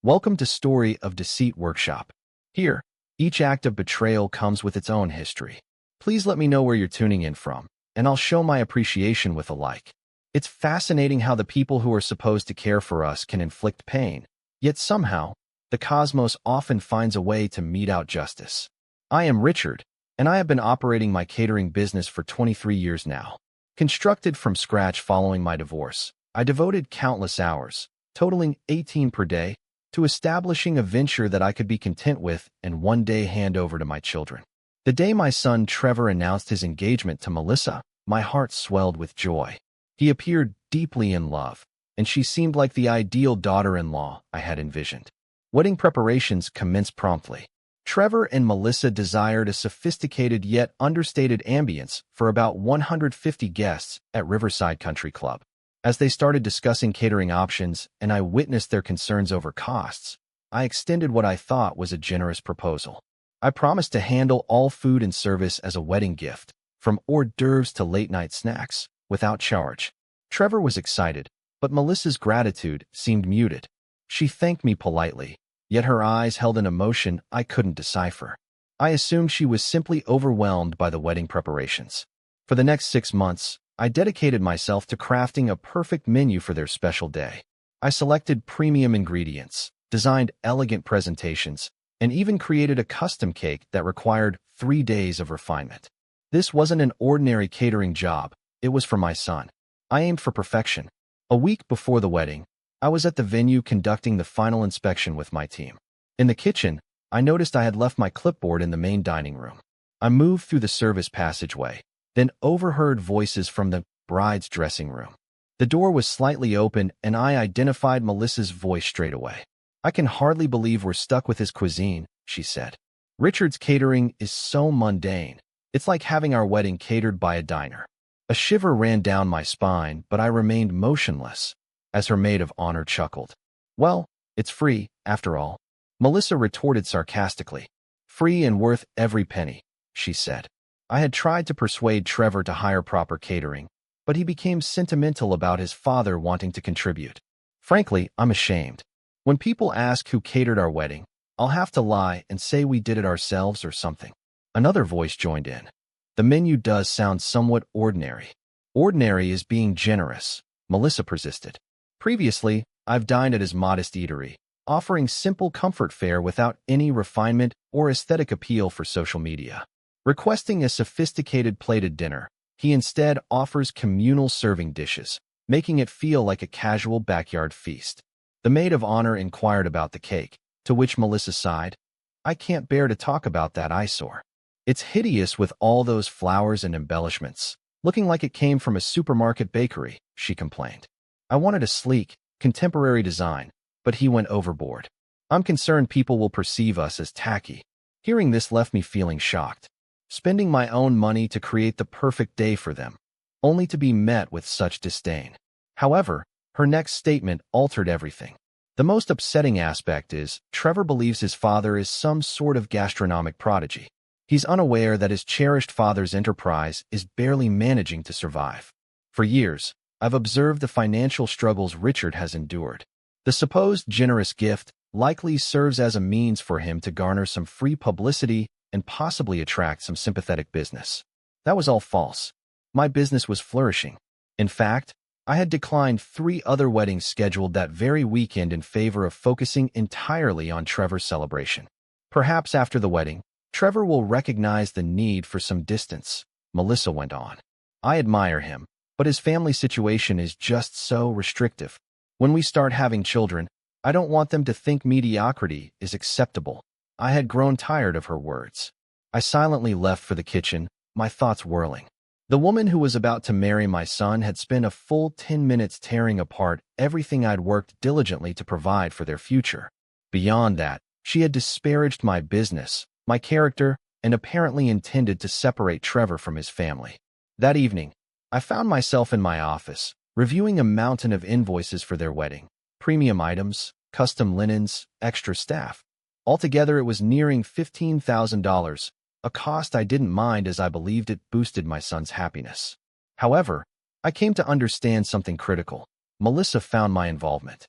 Welcome to Story of Deceit Workshop. Here, each act of betrayal comes with its own history. Please let me know where you're tuning in from, and I'll show my appreciation with a like. It's fascinating how the people who are supposed to care for us can inflict pain, yet somehow, the cosmos often finds a way to mete out justice. I am Richard, and I have been operating my catering business for 23 years now. Constructed from scratch following my divorce, I devoted countless hours, totaling 18 per day, to establishing a venture that I could be content with and one day hand over to my children. The day my son Trevor announced his engagement to Melissa, my heart swelled with joy. He appeared deeply in love, and she seemed like the ideal daughter-in-law I had envisioned. Wedding preparations commenced promptly. Trevor and Melissa desired a sophisticated yet understated ambience for about 150 guests at Riverside Country Club. As they started discussing catering options and I witnessed their concerns over costs, I extended what I thought was a generous proposal. I promised to handle all food and service as a wedding gift, from hors d'oeuvres to late-night snacks, without charge. Trevor was excited, but Melissa's gratitude seemed muted. She thanked me politely, yet her eyes held an emotion I couldn't decipher. I assumed she was simply overwhelmed by the wedding preparations. For the next 6 months, I dedicated myself to crafting a perfect menu for their special day. I selected premium ingredients, designed elegant presentations, and even created a custom cake that required 3 days of refinement. This wasn't an ordinary catering job, it was for my son. I aimed for perfection. A week before the wedding, I was at the venue conducting the final inspection with my team. In the kitchen, I noticed I had left my clipboard in the main dining room. I moved through the service passageway, then overheard voices from the bride's dressing room. The door was slightly open, and I identified Melissa's voice straight away. "I can hardly believe we're stuck with his cuisine," she said. "Richard's catering is so mundane. It's like having our wedding catered by a diner." A shiver ran down my spine, but I remained motionless, as her maid of honor chuckled. "Well, it's free, after all," Melissa retorted sarcastically. "Free and worth every penny," she said. I had tried to persuade Trevor to hire proper catering, but he became sentimental about his father wanting to contribute. Frankly, I'm ashamed. When people ask who catered our wedding, I'll have to lie and say we did it ourselves or something. Another voice joined in. "The menu does sound somewhat ordinary." "Ordinary is being generous," Melissa persisted. "Previously, I've dined at his modest eatery, offering simple comfort fare without any refinement or aesthetic appeal for social media. Requesting a sophisticated plated dinner, he instead offers communal serving dishes, making it feel like a casual backyard feast." The maid of honor inquired about the cake, to which Melissa sighed. "I can't bear to talk about that eyesore. It's hideous with all those flowers and embellishments, looking like it came from a supermarket bakery," she complained. "I wanted a sleek, contemporary design, but he went overboard. I'm concerned people will perceive us as tacky." Hearing this left me feeling shocked. Spending my own money to create the perfect day for them, only to be met with such disdain. However, her next statement altered everything. The most upsetting aspect is, Trevor believes his father is some sort of gastronomic prodigy. He's unaware that his cherished father's enterprise is barely managing to survive. For years, I've observed the financial struggles Richard has endured. The supposed generous gift likely serves as a means for him to garner some free publicity and possibly attract some sympathetic business. That was all false. My business was flourishing. In fact, I had declined 3 other weddings scheduled that very weekend in favor of focusing entirely on Trevor's celebration. "Perhaps after the wedding, Trevor will recognize the need for some distance," Melissa went on. "I admire him, but his family situation is just so restrictive. When we start having children, I don't want them to think mediocrity is acceptable." I had grown tired of her words. I silently left for the kitchen, my thoughts whirling. The woman who was about to marry my son had spent a full 10 minutes tearing apart everything I'd worked diligently to provide for their future. Beyond that, she had disparaged my business, my character, and apparently intended to separate Trevor from his family. That evening, I found myself in my office, reviewing a mountain of invoices for their wedding, premium items, custom linens, extra staff. Altogether, it was nearing $15,000, a cost I didn't mind as I believed it boosted my son's happiness. However, I came to understand something critical. Melissa found my involvement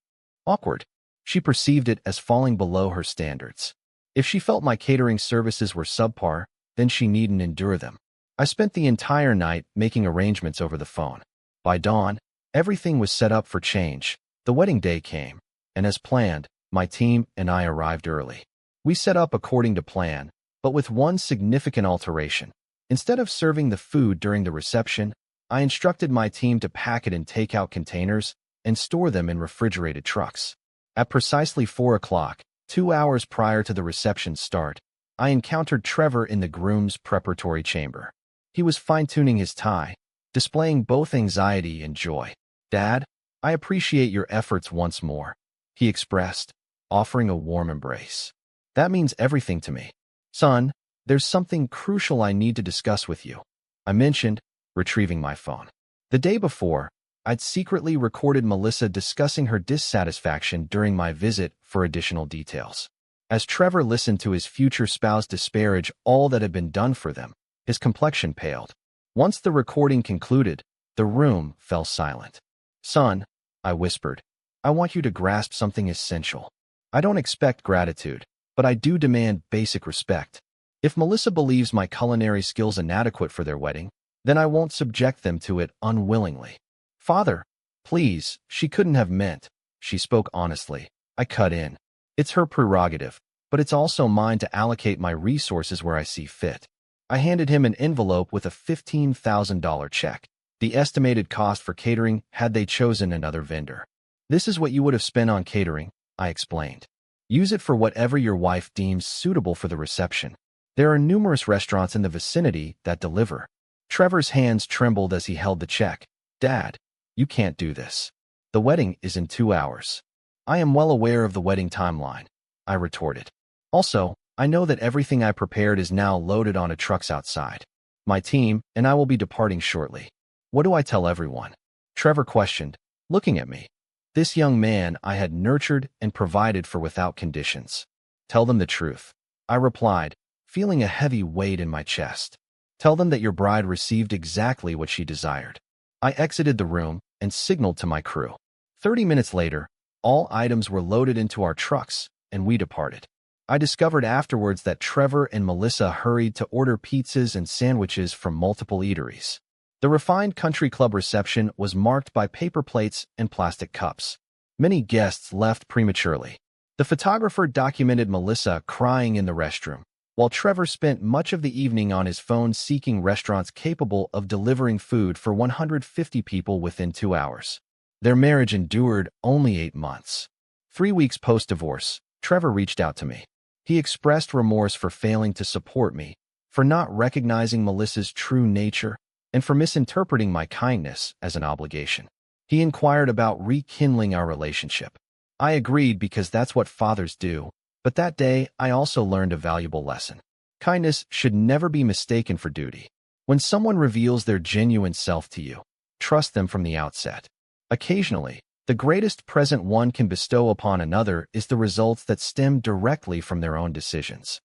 awkward. She perceived it as falling below her standards. If she felt my catering services were subpar, then she needn't endure them. I spent the entire night making arrangements over the phone. By dawn, everything was set up for change. The wedding day came, and as planned, my team and I arrived early. We set up according to plan, but with one significant alteration. Instead of serving the food during the reception, I instructed my team to pack it in takeout containers and store them in refrigerated trucks. At precisely 4 o'clock, 2 hours prior to the reception's start, I encountered Trevor in the groom's preparatory chamber. He was fine-tuning his tie, displaying both anxiety and joy. "Dad, I appreciate your efforts once more," he expressed, offering a warm embrace. "That means everything to me. Son, there's something crucial I need to discuss with you," I mentioned, retrieving my phone. The day before, I'd secretly recorded Melissa discussing her dissatisfaction during my visit for additional details. As Trevor listened to his future spouse disparage all that had been done for them, his complexion paled. Once the recording concluded, the room fell silent. "Son," I whispered, "I want you to grasp something essential. I don't expect gratitude, but I do demand basic respect. If Melissa believes my culinary skills inadequate for their wedding, then I won't subject them to it unwillingly." "Father, please, she couldn't have meant." She spoke honestly. I cut in. "It's her prerogative, but it's also mine to allocate my resources where I see fit." I handed him an envelope with a $15,000 check, the estimated cost for catering had they chosen another vendor. "This is what you would have spent on catering," I explained. "Use it for whatever your wife deems suitable for the reception. There are numerous restaurants in the vicinity that deliver." Trevor's hands trembled as he held the check. "Dad, you can't do this. The wedding is in 2 hours." "I am well aware of the wedding timeline," I retorted. "Also, I know that everything I prepared is now loaded onto trucks outside. My team and I will be departing shortly." "What do I tell everyone?" Trevor questioned, looking at me. This young man I had nurtured and provided for without conditions. "Tell them the truth," I replied, feeling a heavy weight in my chest. "Tell them that your bride received exactly what she desired." I exited the room and signaled to my crew. 30 minutes later, all items were loaded into our trucks, and we departed. I discovered afterwards that Trevor and Melissa hurried to order pizzas and sandwiches from multiple eateries. The refined country club reception was marked by paper plates and plastic cups. Many guests left prematurely. The photographer documented Melissa crying in the restroom, while Trevor spent much of the evening on his phone seeking restaurants capable of delivering food for 150 people within 2 hours. Their marriage endured only 8 months. 3 weeks post-divorce, Trevor reached out to me. He expressed remorse for failing to support me, for not recognizing Melissa's true nature, and for misinterpreting my kindness as an obligation. He inquired about rekindling our relationship. I agreed because that's what fathers do. But that day, I also learned a valuable lesson. Kindness should never be mistaken for duty. When someone reveals their genuine self to you, trust them from the outset. Occasionally, the greatest present one can bestow upon another is the results that stem directly from their own decisions.